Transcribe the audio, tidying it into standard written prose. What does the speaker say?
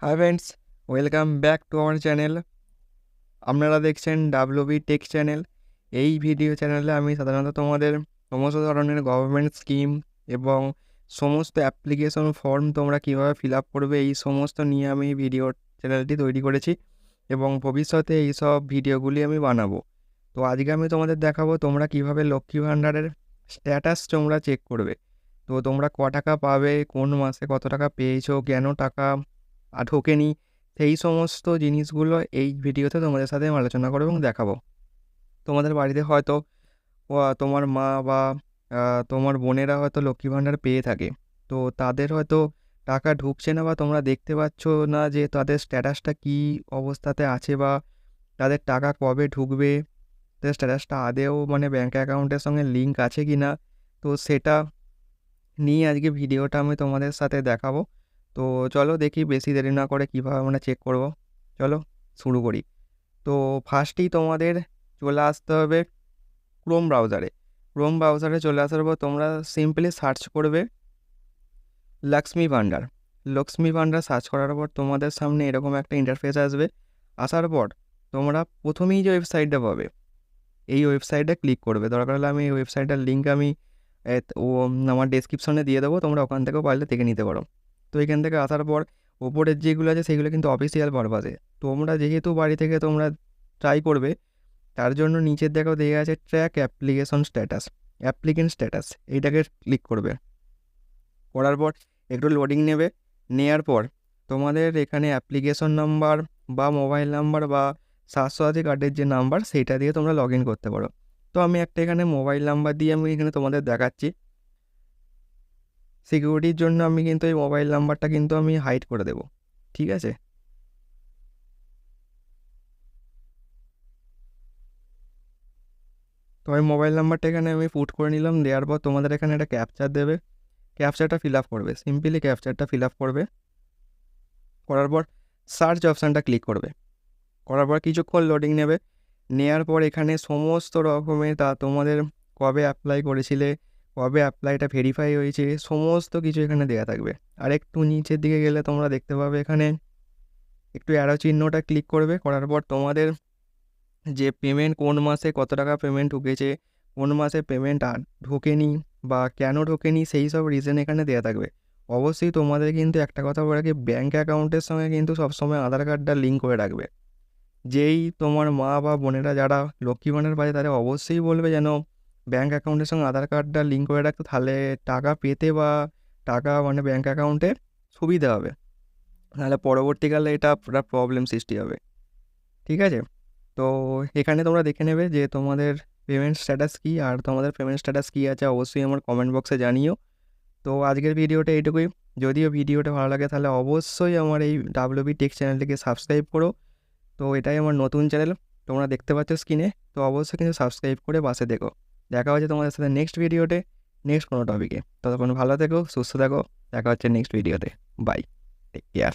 Hi friends, welcome back to our channel. আপনারা দেখছেন WB take channel. এই video চ্যানেলে আমি সাধারণত তোমাদের সমস্ত ধরনের গভর্নমেন্ট স্কিম এবং সমস্ত অ্যাপ্লিকেশন ফর্ম তোমরা কীভাবে ফিল আপ করবে এই সমস্ত নিয়ে আমি ভিডিও চ্যানেলটি তৈরি করেছি এবং ভবিষ্যতে এই সব ভিডিওগুলি আমি বানাবো। তো আজকে আমি তোমাদের দেখাবো তোমরা কীভাবে লক্ষ্মী ভাণ্ডারের স্ট্যাটাস তোমরা চেক করবে। তো তোমরা ক টাকা পাবে, কোন মাসে কত টাকা পেয়েছো, কেন টাকা ঢোকেনি, সেই সমস্ত জিনিসগুলো এই ভিডিওতে তোমাদের সাথে আমি আলোচনা করবো এবং দেখাবো। তোমাদের বাড়িতে হয়তো তোমার মা বা তোমার বোনেরা হয়তো লক্ষ্মী ভাণ্ডার পেয়ে থাকে। তো তাদের হয়তো টাকা ঢুকছে না বা তোমরা দেখতে পাচ্ছ না যে তাদের স্ট্যাটাসটা কী অবস্থাতে আছে বা তাদের টাকা কবে ঢুকবে, তাদের স্ট্যাটাসটা আদেও ব্যাঙ্ক অ্যাকাউন্টের সঙ্গে লিঙ্ক আছে কি না। তো সেটা নিয়ে আজকে ভিডিওটা আমি তোমাদের সাথে দেখাবো। তো চলো দেখি, বেশি দেরি না করে কীভাবে আমরা চেক করব। চলো শুরু করি। তো ফার্স্টেই তোমাদের চলে আসতে হবে ক্রোম ব্রাউজারে চলে আসার পর তোমরা সিম্পলি সার্চ করবে লক্ষ্মী ভাণ্ডার সার্চ করার পর তোমাদের সামনে এরকম একটা ইন্টারফেস আসবে। আসার পর তোমরা প্রথমেই যে ওয়েবসাইটটা পাবে এই ওয়েবসাইটে ক্লিক করবে। দরকার হলে আমি এই ওয়েবসাইটের লিঙ্ক আমি আমার ডেসক্রিপশনে দিয়ে দেবো, তোমরা ওখান থেকেও পারলে দেখে নিতে পারো। তো এখান থেকে আসার পর ওপরের যেগুলো আছে সেগুলো কিন্তু অফিসিয়াল পারপাসে। তোমরা যেহেতু বাড়ি থেকে তোমরা ট্রাই করবে, তার জন্য নিচের দেখো দেওয়া আছে ট্র্যাক অ্যাপ্লিকেন্ট স্ট্যাটাস, এইটাকে ক্লিক করবে। করার পর একটু লোডিং নেবে। নেওয়ার পর তোমাদের এখানে অ্যাপ্লিকেশন নাম্বার বা মোবাইল নাম্বার বা স্বাস্থ্যসাথী কার্ডের যে নাম্বার সেইটা দিয়ে তোমরা লগ ইন করতে পারো। তো আমি একটা এখানে মোবাইল নাম্বার দিয়ে আমি এখানে তোমাদের দেখাচ্ছি। সিকিউরিটির জন্য আমি কিন্তু এই মোবাইল নাম্বারটা কিন্তু আমি হাইড করে দেবো, ঠিক আছে। তো আমি মোবাইল নাম্বারটা এখানে আমি পুট করে নিলাম। দেওয়ার পর তোমাদের এখানে একটা ক্যাপচার দেবে, ক্যাপচারটা ফিল আপ করবে। সিম্পলি ক্যাপচারটা ফিল আপ করবে। করার পর সার্চ অপশানটা ক্লিক করবে। করার পর কিছুক্ষণ লোডিং নেবে। নেওয়ার পর এখানে সমস্ত রকমের তোমাদের কবে অ্যাপ্লাই করেছিলে, কবে অ্যাপ্লাইটা ভেরিফাই হয়েছে, সমস্ত কিছু এখানে দেওয়া থাকবে। আর একটু নিচের দিকে গেলে তোমরা দেখতে পাবে এখানে একটু অ্যারো চিহ্নটা ক্লিক করবে। করার পর তোমাদের যে পেমেন্ট, কোন মাসে কত টাকা পেমেন্ট ঢুকেছে, কোন মাসে পেমেন্ট আর ঢোকেনি বা কেন ঢোকেনি, সেই সব রিজন এখানে দেওয়া থাকবে। অবশ্যই তোমাদের কিন্তু একটা কথা বলে রাখি, ব্যাঙ্ক অ্যাকাউন্টের সঙ্গে কিন্তু সবসময় আধার কার্ডটা লিঙ্ক করে রাখবে। যেই তোমার মা বা বোনেরা যারা লক্ষ্মী ভাণ্ডার পায় তারা অবশ্যই বলবে যেন ব্যাঙ্ক অ্যাকাউন্টের সঙ্গে আধার কার্ডটা লিঙ্ক করে রাখতে, তাহলে টাকা পেতে বা টাকা ব্যাঙ্ক অ্যাকাউন্টে সুবিধা হবে। নাহলে পরবর্তীকালে এটা পুরো প্রবলেম সৃষ্টি হবে, ঠিক আছে। তো এখানে তোমরা দেখে নেবে যে তোমাদের পেমেন্ট স্ট্যাটাস কী, আর তোমাদের পেমেন্ট স্ট্যাটাস কী আছে অবশ্যই আমার কমেন্ট বক্সে জানিও। তো আজকের ভিডিওটা এইটুকুই। যদিও ভিডিওটা ভালো লাগে তাহলে অবশ্যই আমার এই ডাব্লিউবি টেক চ্যানেলটিকে সাবস্ক্রাইব করো। তো এটাই আমার নতুন চ্যানেল, তোমরা দেখতে পাচ্ছ স্ক্রিনে। তো অবশ্যই কিন্তু সাবস্ক্রাইব করে পাশে দেখো। দেখা হচ্ছে তোমাদের সাথে নেক্সট ভিডিওতে, নেক্সট কোনো টপিকে। ততক্ষণ ভালো থেকো, সুস্থ থাকো। দেখা হচ্ছে নেক্সট ভিডিওতে। Bye, take care.